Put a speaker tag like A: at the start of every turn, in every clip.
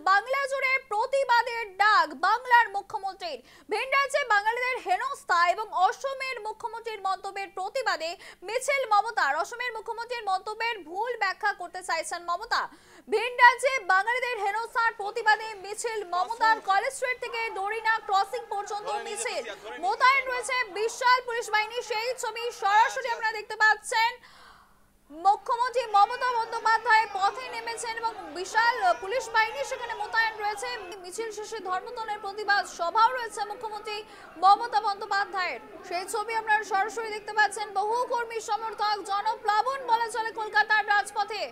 A: বাংলা জুড়ে প্রতিবাদের ডাক বাংলার মুখ্যমন্ত্রীর। ভিন রাজ্যে বাঙালিদের হেনস্থা এবং অসমের মুখ্যমন্ত্রীর মন্তব্যের প্রতিবাদে মিছিল মমতার। অসমের মুখ্যমন্ত্রীর মন্তব্যের ভুল ব্যাখ্যা করতে চাইছেন মমতা। ভিন রাজ্যে বাঙালিদের হেনস্থার প্রতিবাদে মিছিল মমতার। কলেজ স্ট্রিট থেকে দড়িনা ক্রসিং পর্যন্ত মিছিল। মোতায়েন রয়েছে বিশাল পুলিশ বাহিনী। সেই ছবি সরাসরি আপনারা দেখতে পাচ্ছেন। মুখ্যমন্ত্রী মমতা বন্দ্যোপাধ্যায় পথে নেমেছেন এবং বিশাল পুলিশ বাহিনী সেখানে মোতায়েন রয়েছে। মিছিল শেষে ধর্মতলের প্রতিবাদ সভাও রয়েছে মুখ্যমন্ত্রী মমতা বন্দ্যোপাধ্যায়ের। সেই ছবি আপনারা সরাসরি দেখতে পাচ্ছেন। বহু কর্মী সমর্থক জনপ্লাবন বলা চলে কলকাতার রাজপথে।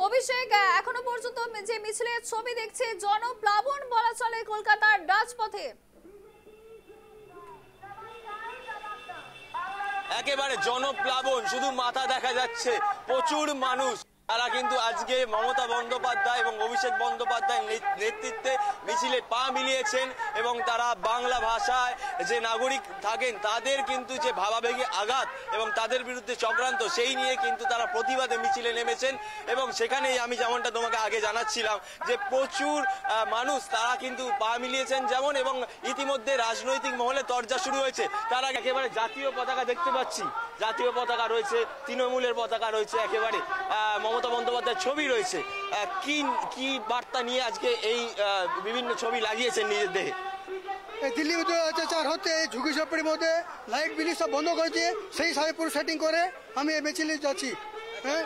A: অভিষেক, এখনো পর্যন্ত যে মিছিলের ছবি দেখছে জনপ্লাবন বলা চলে কলকাতার রাজপথে।
B: একেবারে জনপ্লাবন, শুধু মাথা দেখা যাচ্ছে। প্রচুর মানুষ তারা কিন্তু আজকে মমতা বন্দ্যোপাধ্যায় এবং অভিষেক বন্দ্যোপাধ্যায়ের নেতৃত্বে মিছিলে পা মিলিয়েছেন এবং তারা বাংলা ভাষায় যে নাগরিক থাকেন তাদের কিন্তু যে ভাবাবেগে আঘাত এবং তাদের বিরুদ্ধে চক্রান্ত সেই নিয়ে কিন্তু তারা প্রতিবাদে মিছিলে নেমেছেন। এবং সেখানেই আমি যেমনটা তোমাকে আগে জানাচ্ছিলাম যে প্রচুর মানুষ তারা কিন্তু পা মিলিয়েছেন যেমন, এবং ইতিমধ্যে রাজনৈতিক মহলে তরজা শুরু হয়েছে। তারা একেবারে জাতীয় পতাকা দেখতে পাচ্ছি, জাতীয় পতাকা রয়েছে, তৃণমূলের পতাকা রয়েছে, একেবারে মমতা বন্দ্যোপাধ্যায়ের ছবি রয়েছে। কি বার্তা নিয়ে আজকে এই বিভিন্ন ছবি লাগিয়েছেন নিজের দেহে?
C: দিল্লি অত্যাচার হতে ঝুঁকি ঝোপড়ির মধ্যে লাইট বিলি সব বন্ধ করেছে, সেই হিসাবে পুরো সেটিং করে আমি এই মিছিলে যাচ্ছি।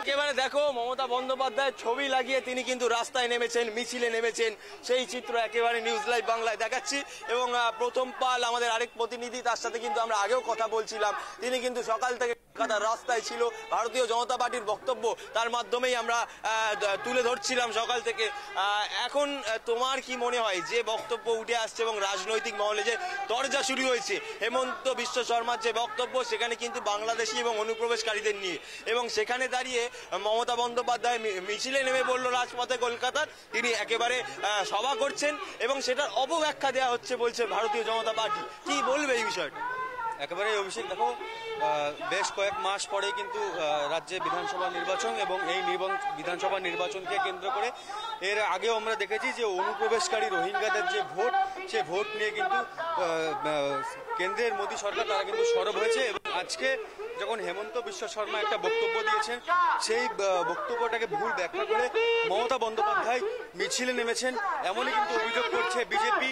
B: একেবারে দেখো মমতা বন্দ্যোপাধ্যায়ের ছবি লাগিয়ে তিনি কিন্তু রাস্তায় নেমেছেন, মিছিলে নেমেছেন। সেই চিত্র একেবারে নিউজ লাইভ বাংলায় দেখাচ্ছি। এবং প্রথম পাল আমাদের আরেক প্রতিনিধি, তার সাথে কিন্তু আমরা আগেও কথা বলছিলাম, তিনি কিন্তু সকাল থেকে রাস্তায় ছিল। ভারতীয় জনতা পার্টির বক্তব্য তার মাধ্যমেই আমরা তুলে ধরছিলাম সকাল থেকে। এখন তোমার কি মনে হয় যে বক্তব্য উঠে আসছে এবং রাজনৈতিক মহলে যে তরজা শুরু হয়েছে হেমন্ত বিশ্ব শর্মার যে বক্তব্য, সেখানে কিন্তু বাংলাদেশি এবং অনুপ্রবেশকারীদের নিয়ে, এবং সেখানে দাঁড়িয়ে মমতা বন্দ্যোপাধ্যায় মিছিলে নেমে পড়লো রাজপথে কলকাতার। তিনি একেবারে সভা করছেন এবং সেটার অপব্যাখ্যা দেওয়া হচ্ছে বলছে ভারতীয় জনতা পার্টি। কি বলবে এই বিষয়টা?
D: একেবারে অভিষেক, দেখো বেশ কয়েক মাস পরে কিন্তু রাজ্যে বিধানসভা নির্বাচন এবং এই বিধানসভা নির্বাচনকে কেন্দ্র করে এর আগেও আমরা দেখেছি যে অনুপ্রবেশকারী রোহিঙ্গাদের যে ভোট, সে ভোট নিয়ে কিন্তু কেন্দ্রের মোদী সরকার তারা কিন্তু সরব হয়েছে। এবং আজকে যখন হেমন্ত বিশ্ব শর্মা একটা বক্তব্য দিয়েছেন, সেই বক্তব্যটাকে ভুল ব্যাখ্যা করে মমতা বন্দ্যোপাধ্যায় মিছিলে নেমেছেন, এমনই কিন্তু অভিযোগ করছে বিজেপি।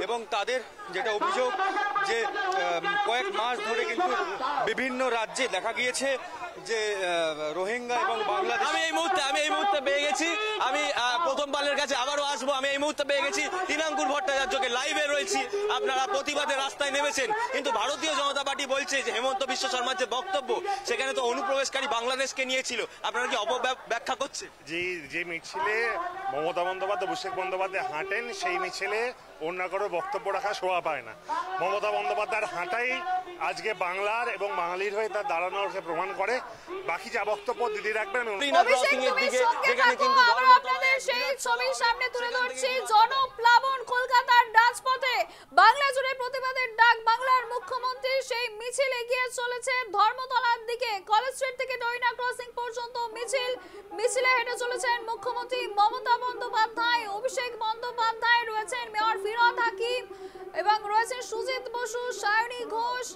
D: এবং তাদের যেটা অভিযোগ যে কয়েক মাস ধরে কিন্তু বিভিন্ন রাজ্যে দেখা গিয়েছে যে রোহিঙ্গা এবং বাংলাদেশ।
B: আমি এই মুহূর্তে পেয়ে গেছি, আমি প্রথম পালের কাছে আবারও আসবো। আমি এই মুহূর্তে পেয়ে গেছি তৃণাঙ্কুর ভট্টাচার্যকে, লাইভে রয়েছি। আপনারা প্রতিবাদে রাস্তায় নেমেছেন, কিন্তু ভারতীয় জনতা পার্টি বলছে যে হেমন্ত বিশ্ব শর্মার যে বক্তব্য সেখানে তো অনুপ্রবেশকারী বাংলাদেশকে নিয়েছিল। আপনারা কি অপব্যাখ্যা করছে?
E: যে মিছিলে মমতা বন্দ্যোপাধ্যায় অভিষেক বন্দ্যোপাধ্যায় হাঁটেন, সেই মিছিলে অন্য কারো বক্তব্য রাখা শোভা পায় না। মমতা বন্দ্যোপাধ্যায়ের হাঁটাই আজকে বাংলার এবং বাঙালির হয়ে তার দাঁড়ানোকে প্রমাণ করে। বাকি যা বক্তব্য দিদি রাখবেন।
A: সেই ছবির সামনে তুলে ধরছি জনপ্লাবন কলকাতার রাজপথে। বাংলা জুড়ে প্রতিবাদের ডাক বাংলার মুখ্যমন্ত্রী। সেই মিছিল এগিয়ে চলেছে ধর্মতলার দিকে। কলেজ স্ট্রিট থেকে দড়িনা ক্রসিং পর্যন্ত মিছিলে হেঁটে চলেছেন মুখ্যমন্ত্রী মমতা বন্দ্যোপাধ্যায়। অভিষেক বন্দ্যোপাধ্যায় রয়েছেন, মেয়র ফিরহাদ হাকিম এবং রয়েছেন সুজিত বসু, সায়নী ঘোষ,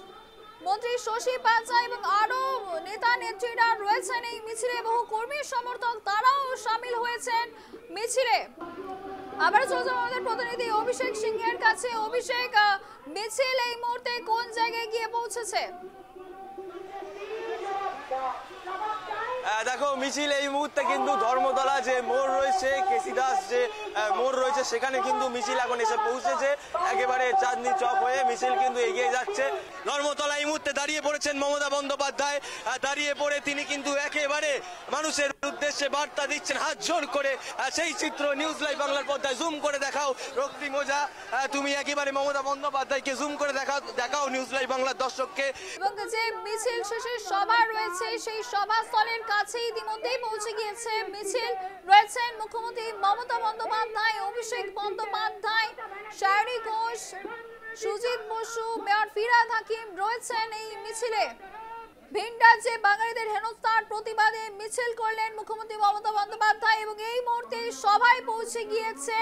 A: মন্ত্রী শশী পাঁচাই এবং আরো নেতা নেত্রীরা রয়েছেন এই মিছিলে। বহু কর্মী সমর্থক তারাও সামিল হয়েছেন মিছিলে। আবার চলে যাবো আমাদের প্রতিনিধি অভিষেক সিংহের কাছে। অভিষেক, মিছিল এই মুহূর্তে কোন জায়গায় গিয়ে পৌঁছেছে?
B: দেখো মিছিল এই মুহূর্তে কিন্তু ধর্মতলা যে মোড় রয়েছে, কেসি দাস যে মোড় রয়েছে, সেখানে কিন্তু মিছিল এখন এসে পৌঁছেছে। একেবারে চাঁদনি চক হয়ে মিছিল কিন্তু এগিয়ে যাচ্ছে। ধর্মতলা এই মুহূর্তে দাঁড়িয়ে পড়েছেন মমতা বন্দ্যোপাধ্যায়। দাঁড়িয়ে পড়ে তিনি কিন্তু একেবারে মানুষের উদ্দেশ্যে বার্তা দিচ্ছেন হাত জোর করে। সেই চিত্র নিউজ লাইভ বাংলার পর্দায় জুম করে দেখাও রক্তিম ওঝা, তুমি একেবারে মমতা বন্দ্যোপাধ্যায়কে জুম করে দেখাও নিউজ লাইভ বাংলার দর্শককে।
A: এবং যে মিছিল শেষে সভা রয়েছে, সেই সভাস্থলের কাছে ইতিমধ্যেই পৌঁছে গিয়েছে মিছিল। রয়েছেন মুখ্যমন্ত্রী মমতা বন্দ্যোপাধ্যায়, অভিষেক বন্দ্যোপাধ্যায়, সায়নী ঘোষ, সুজিত বসু, মেয়র ফিরহাদ হাকিম রয়েছেন এই মিছিলে। ভিন রাজ্যে বাঙালিদের হেনস্থার প্রতিবাদে মিছিল করলেন মুখ্যমন্ত্রী মমতা বন্দ্যোপাধ্যায় এবং এই মুহূর্তে সভায় পৌঁছে গিয়েছে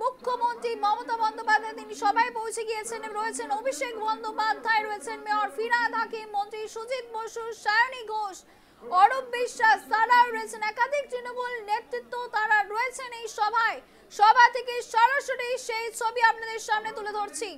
A: মুখ্যমন্ত্রী মমতা বন্দ্যোপাধ্যায়। তিনি সভায় পৌঁছে গিয়েছেন, রয়েছেন অভিষেক বন্দ্যোপাধ্যায়, রয়েছেন মেয়র ফিরহাদ হাকিম, মন্ত্রী সুজিত বসু, সায়নী ঘোষ, অরূপ বিশ্বাস, তারাও রয়েছেন একাধিক তৃণমূল নেতৃত্ব, তারা রয়েছেন এই সভায়। সভা থেকে সরাসরি সেই ছবি আপনাদের সামনে তুলে ধরছি।